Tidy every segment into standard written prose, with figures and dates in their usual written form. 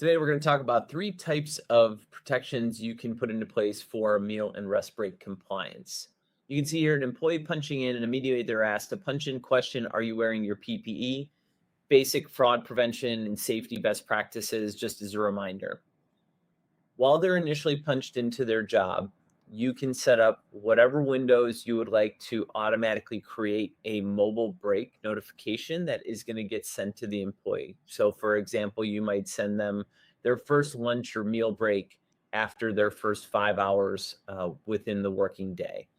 Today, we're going to talk about three types of protections you can put into place for meal and rest break compliance. You can see here an employee punching in, and immediately they're asked to punch in question: Are you wearing your PPE? Basic fraud prevention and safety best practices, just as a reminder. While they're initially punched into their job, you can set up whatever windows you would like to automatically create a mobile break notification that is going to get sent to the employee. So, for example, you might send them their first lunch or meal break after their first 5 hours within the working day.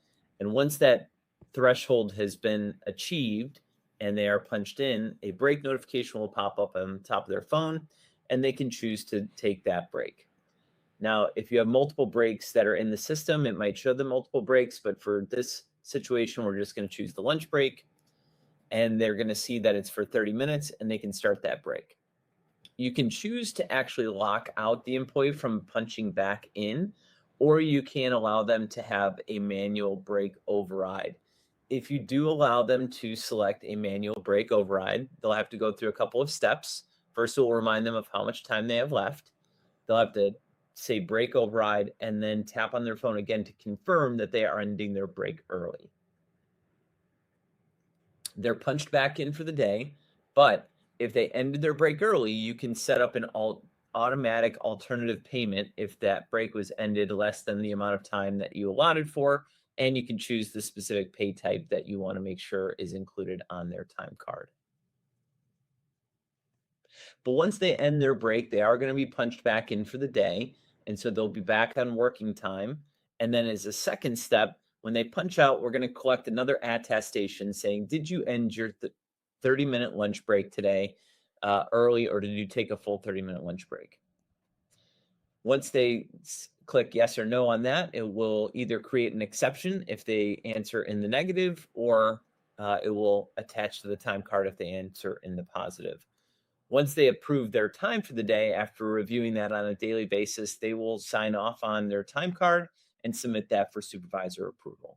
And once that threshold has been achieved and they are punched in, a break notification will pop up on the top of their phone and they can choose to take that break. Now, if you have multiple breaks that are in the system, it might show the multiple breaks, but for this situation, we're just going to choose the lunch break and they're going to see that it's for 30 minutes and they can start that break. You can choose to actually lock out the employee from punching back in, or you can allow them to have a manual break override. If you do allow them to select a manual break override, they'll have to go through a couple of steps. First, it will remind them of how much time they have left. They'll have to say break override and then tap on their phone again to confirm that they are ending their break early. They're punched back in for the day, but if they ended their break early, you can set up an automatic alternative payment if that break was ended less than the amount of time that you allotted for, and you can choose the specific pay type that you want to make sure is included on their time card. But once they end their break, they are going to be punched back in for the day. And so they'll be back on working time. And then as a second step, when they punch out, we're going to collect another attestation saying, did you end your 30-minute lunch break today early, or did you take a full 30-minute lunch break? Once they click yes or no on that, it will either create an exception if they answer in the negative, or it will attach to the time card if they answer in the positive. Once they approve their time for the day, after reviewing that on a daily basis, they will sign off on their time card and submit that for supervisor approval.